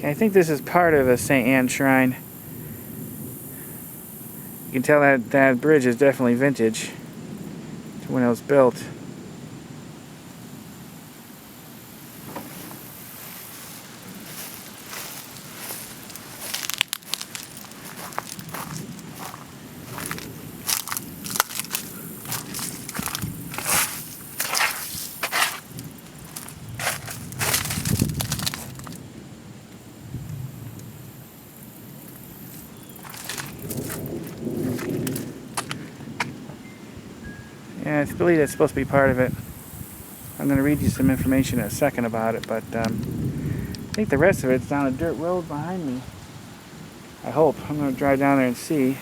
Okay, I think this is part of the St. Anne Shrine. You can tell that that bridge is definitely vintage to when it was built. Yeah, I believe that's supposed to be part of it. I'm going to read you some information in a second about it, but I think the rest of it's down a dirt road behind me. I hope. I'm going to drive down there and see.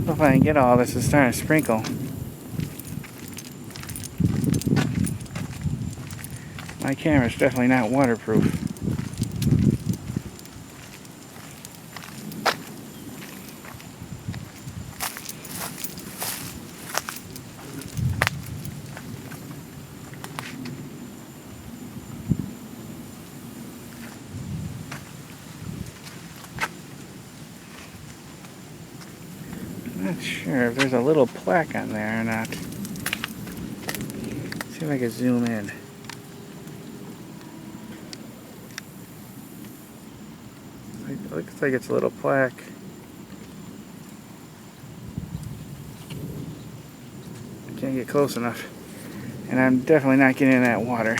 If I can get all this, it's starting to sprinkle. My camera's definitely not waterproof. I'm not sure if there's a little plaque on there or not. Let's see if I can zoom in. It looks like it's a little plaque. I can't get close enough. And I'm definitely not getting in that water.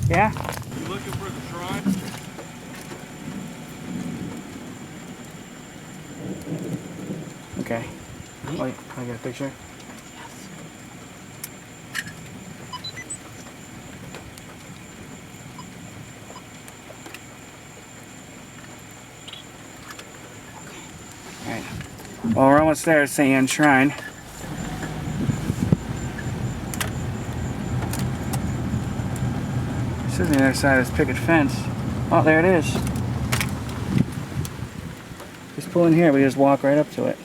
Yeah? You looking for the shrine? Okay. Wait, can I get a picture? Alright. Well, we're almost there at St. Anne Shrine. This is the other side of this picket fence. Oh, there it is. Just pull in here, we just walk right up to it.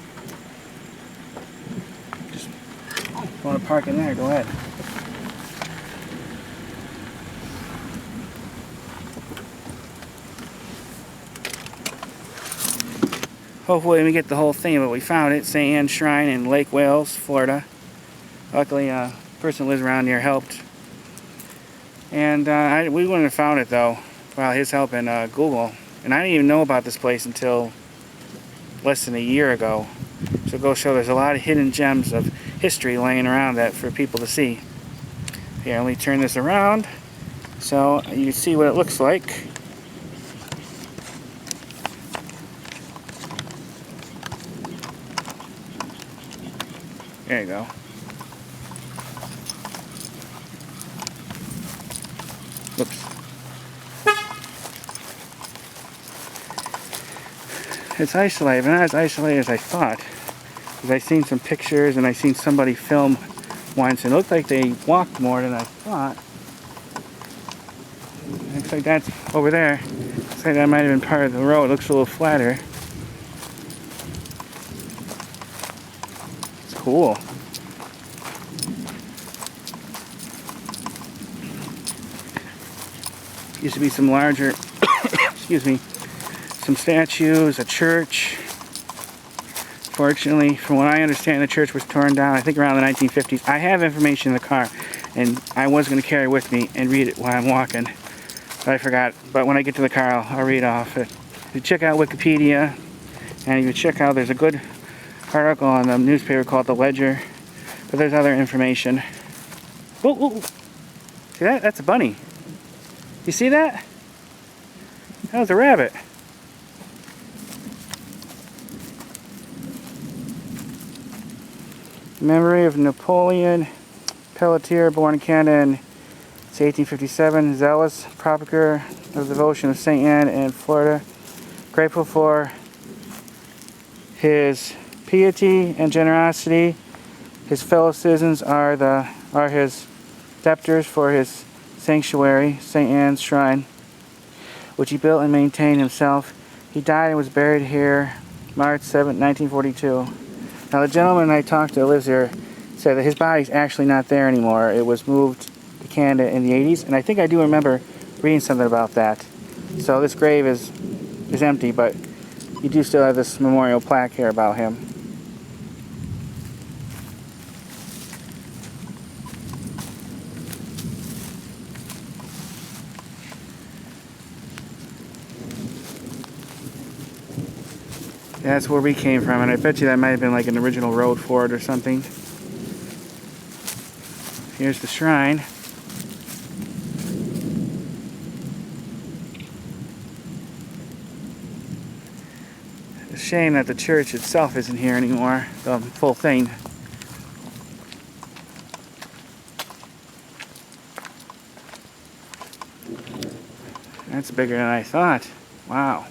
Just want to park in there, go ahead. Hopefully we get the whole thing, but we found it. St. Anne Shrine in Lake Wales, Florida. Luckily, a person who lives around here helped. And we wouldn't have found it, though, without his help in Google. And I didn't even know about this place until less than a year ago. So go show there's a lot of hidden gems of history laying around that for people to see. Here, let me turn this around so you can see what it looks like. There you go. Oops. It's isolated, but not as isolated as I thought. Because I seen some pictures and I seen somebody film once and it looked like they walked more than I thought. Looks like that's over there. Looks like that might have been part of the road. It looks a little flatter. It's cool. Used to be some larger, excuse me, some statues, a church. Fortunately, from what I understand, the church was torn down, I think around the 1950s. I have information in the car, and I was going to carry it with me and read it while I'm walking, but I forgot. But when I get to the car, I'll read off it. You check out Wikipedia, and you check out, there's a good article on the newspaper called The Ledger, but there's other information. Ooh. See that? That's a bunny. You see that? That was a rabbit. Memory of Napoleon Pelletier, born in Canada in 1857, zealous propagator of the devotion of St. Anne in Florida. Grateful for his piety and generosity. His fellow citizens are his debtors for his sanctuary, St. Anne's Shrine, which he built and maintained himself. He died and was buried here March 7, 1942. Now the gentleman I talked to who lives here said that his body's actually not there anymore. It was moved to Canada in the 80s, and I think I do remember reading something about that. So this grave is empty, but you do still have this memorial plaque here about him. That's where we came from, and I bet you that might have been like an original road for it or something. Here's the shrine. It's a shame that the church itself isn't here anymore, the full thing. That's bigger than I thought. Wow.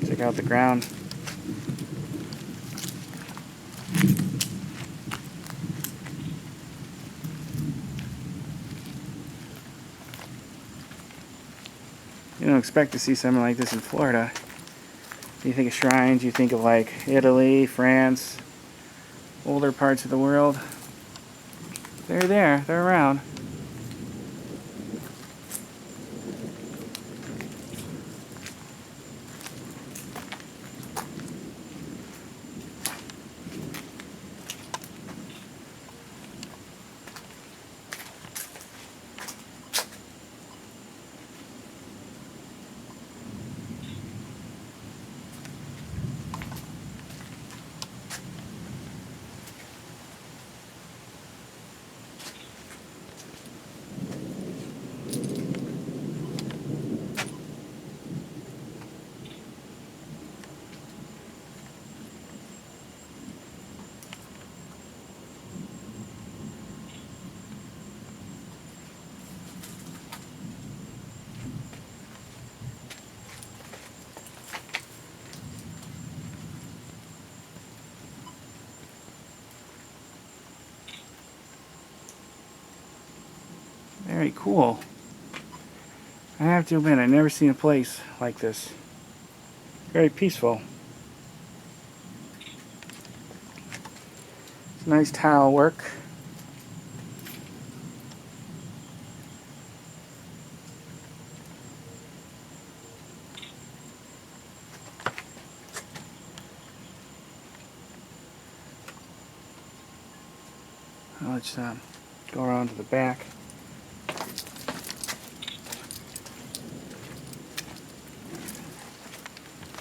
Check out the ground. You don't expect to see something like this in Florida. You think of shrines, you think of like Italy, France, older parts of the world. They're there, they're around. Very cool. I have to admit, I've never seen a place like this. Very peaceful. It's nice tile work. Let's go around to the back.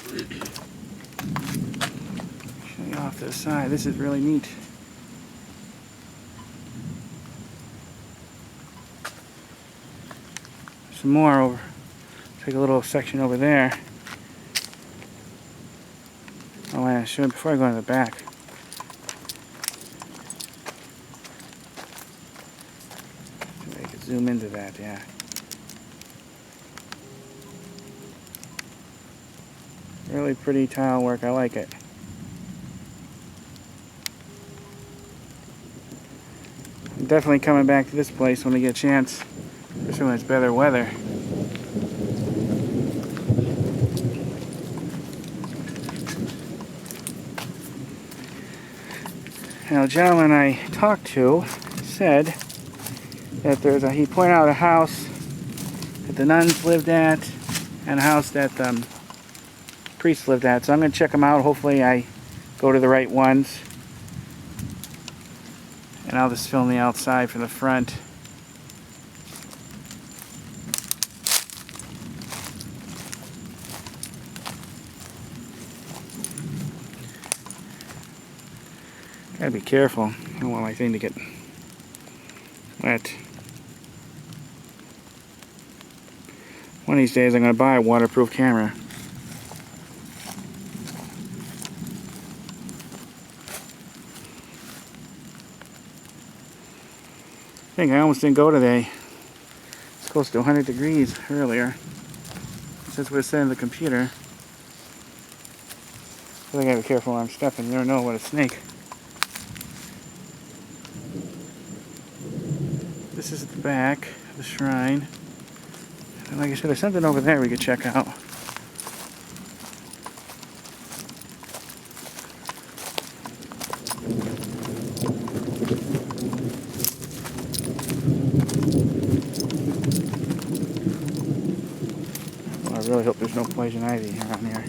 Show you off to the side. This is really neat. Some more over. Take a little section over there. Oh, I should before I go to the back. I could zoom into that, yeah. Really pretty tile work. I like it. I'm definitely coming back to this place when we get a chance, especially when it's better weather. Now, the gentleman I talked to said that he pointed out a house that the nuns lived at and a house that priests lived at. So I'm going to check them out. Hopefully I go to the right ones. And I'll just film the outside from the front. Gotta be careful. don't want my thing to get wet. One of these days I'm going to buy a waterproof camera. I think I almost didn't go today. It's close to 100 degrees earlier. Since we're sitting in the computer. I gotta be careful where I'm stepping. You never know what a snake. This is the back of the shrine. And like I said, there's something over there we could check out. Well, I really hope there's no poison ivy around here.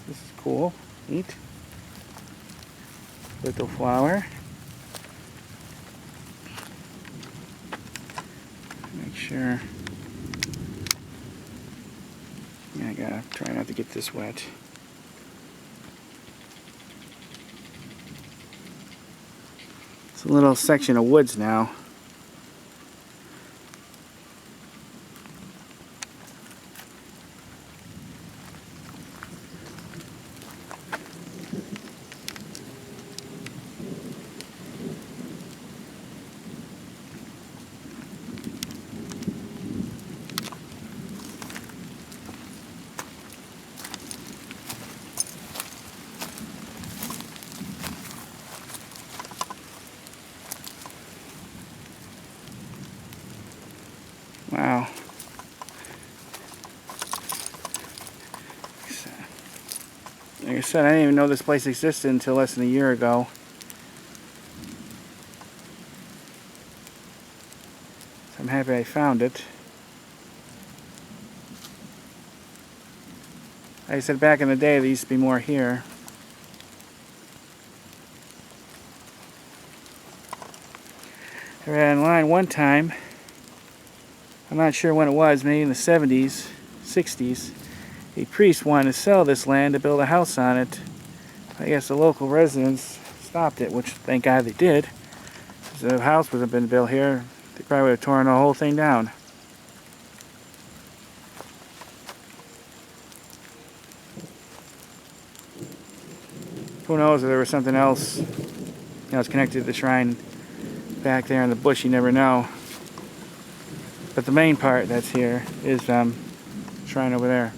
This is cool. Neat. Little flower. Make sure. Yeah, I gotta try not to get this wet. It's a little section of woods now. Wow. Like I said, I didn't even know this place existed until less than a year ago. So I'm happy I found it. Like I said, back in the day, there used to be more here. I read online one time, I'm not sure when it was, maybe in the 70s, 60s, a priest wanted to sell this land to build a house on it. I guess the local residents stopped it, which thank God they did. If the house would have been built here, they probably would have torn the whole thing down. Who knows if there was something else, it's connected to the shrine back there in the bush, you never know. But the main part that's here is shrine over there.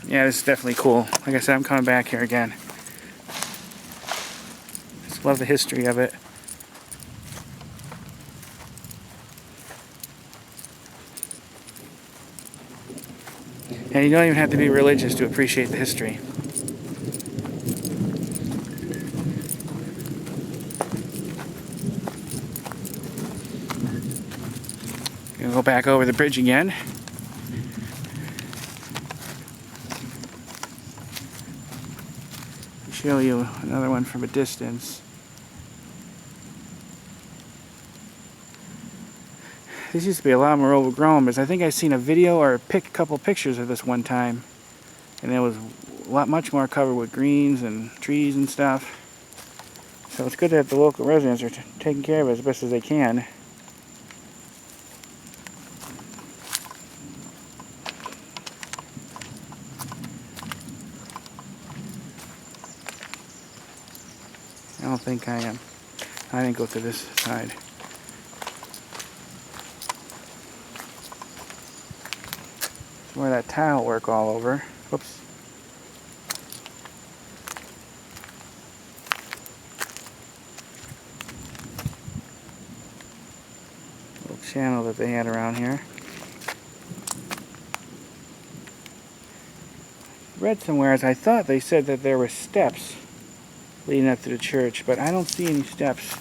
Yeah, this is definitely cool. Like I said, I'm coming back here again. Just love the history of it. And you don't even have to be religious to appreciate the history. Gonna go back over the bridge again. Show you another one from a distance. This used to be a lot more overgrown, but I think I've seen a video or a couple pictures of this one time, and it was much more covered with greens and trees and stuff. So it's good that the local residents are taking care of it as best as they can. I don't think I am. I didn't go to this side. Where that tile work all over. Whoops. Little channel that they had around here. read somewhere, as I thought they said that there were steps leading up to the church, but I don't see any steps.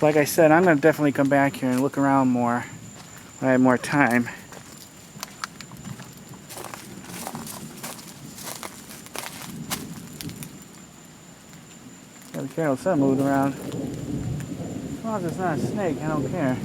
Like I said, I'm going to definitely come back here and look around more when I have more time. Gotta be careful, something moving around. As long as it's not a snake, I don't care.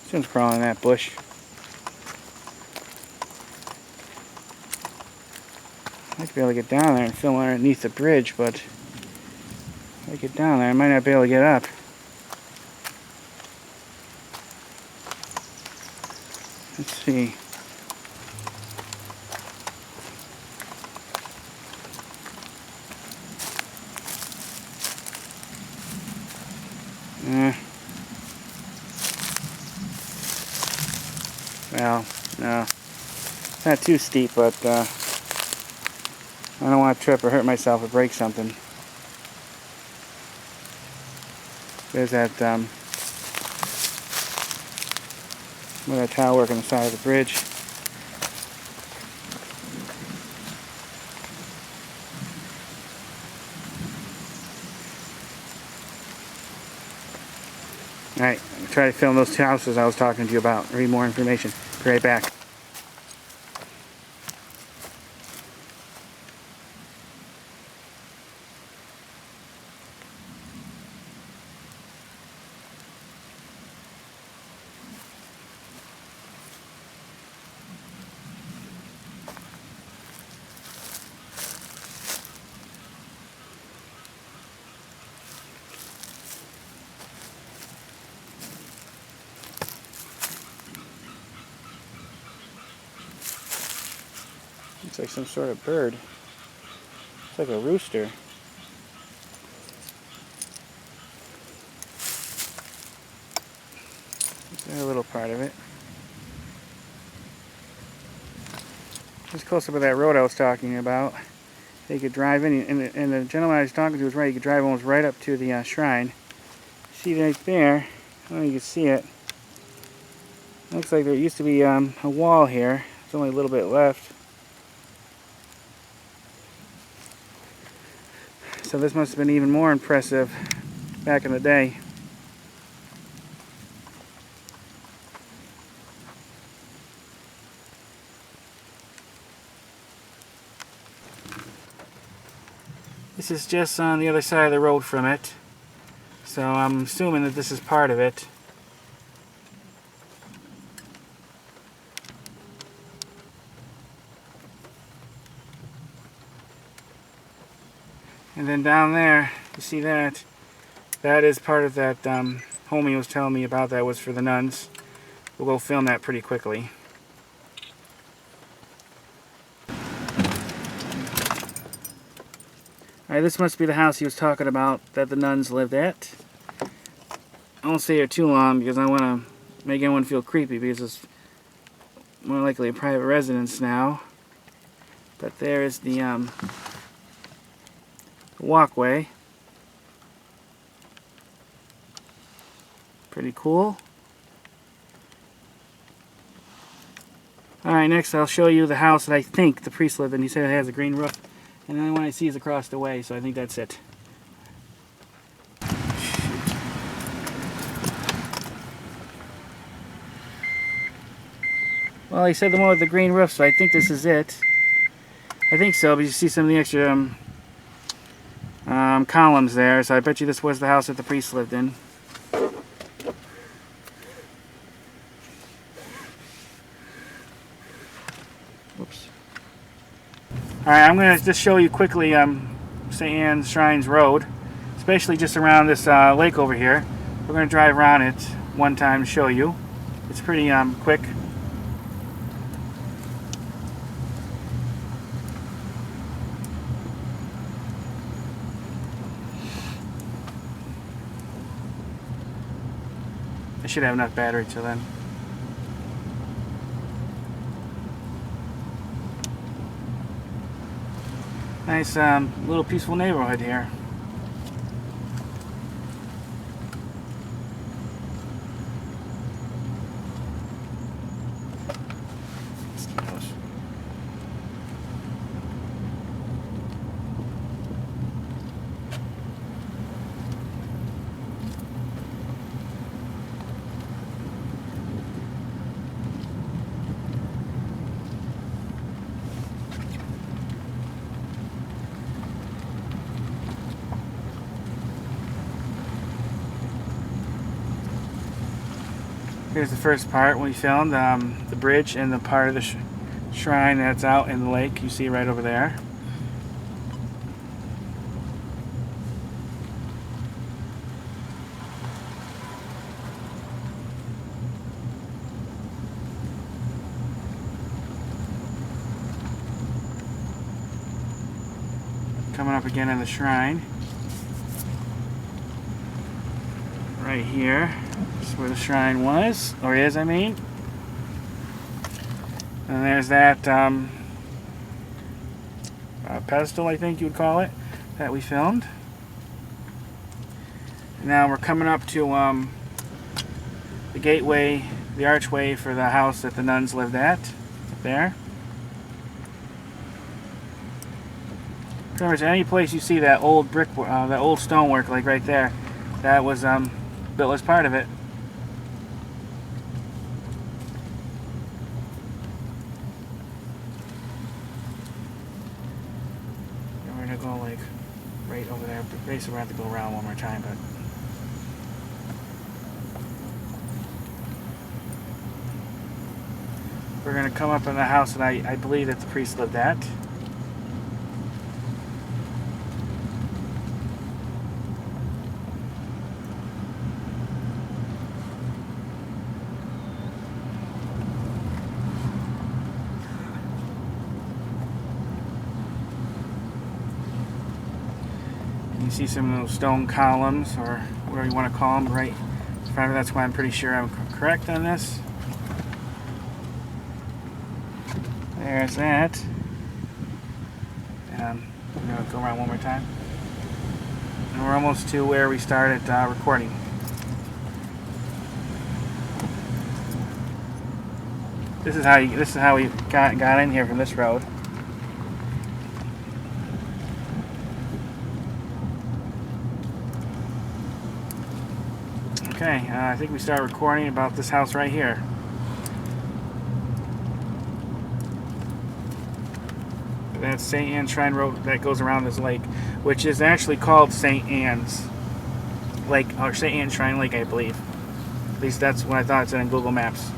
Someone's crawling in that bush. I'd like to be able to get down there and film underneath the bridge, but if I get down there, I might not be able to get up. Let's see. Well, no. It's not too steep, but I don't want to trip or hurt myself or break something. There's that, that tile work on the side of the bridge. Alright, I'll try to film those two houses I was talking to you about. Read more information. Be right back. Looks like some sort of bird. It's like a rooster. There's a little part of it. Just close up to that road I was talking about. You could drive in, and the gentleman I was talking to was right. You could drive almost right up to the shrine. See right there? I don't know if you can see it. Looks like there used to be a wall here. There's only a little bit left. So this must have been even more impressive back in the day. This is just on the other side of the road from it. So I'm assuming that this is part of it. And then down there, you see that? That is part of that homie was telling me about. That was for the nuns. We'll go film that pretty quickly. Alright, this must be the house he was talking about that the nuns lived at. I won't stay here too long because I want to make everyone feel creepy because it's more likely a private residence now. But there is the walkway. Pretty cool. Alright, next I'll show you the house that I think the priest lived in. He said it has a green roof. And then one I see is across the way, so I think that's it. Well, he said the one with the green roof, so I think this is it. I think so, but you see some of the extra columns there, so I bet you this was the house that the priest lived in. Whoops. Alright, I'm going to just show you quickly St. Anne's Shrines Road, especially just around this lake over here. We're going to drive around it one time to show you. It's pretty quick. I should have enough battery till then. Nice little peaceful neighborhood here. Mosquitoes. Here's the first part we filmed, the bridge and the part of the shrine that's out in the lake. You see right over there. Coming up again in the shrine. Right here. This is where the shrine was, or is, I mean. And there's that pedestal, I think you would call it, that we filmed. Now we're coming up to the gateway, the archway for the house that the nuns lived at, up there. Pretty much any place you see that old brick, that old stonework, like right there, that was built as part of it. And we're gonna go like right over there. Basically, we're gonna have to go around one more time, but. We're gonna come up in the house that I believe that the priest lived at. You see some of those stone columns, or whatever you want to call them, right in front of it. That's why I'm pretty sure I'm correct on this. There's that. I'm going to go around one more time. And we're almost to where we started recording. This is how we got in here from this road. Okay, I think we started recording about this house right here. That's St. Anne's Shrine Road that goes around this lake, which is actually called St. Anne's Lake, or St. Anne's Shrine Lake, I believe. At least that's what I thought it said in Google Maps.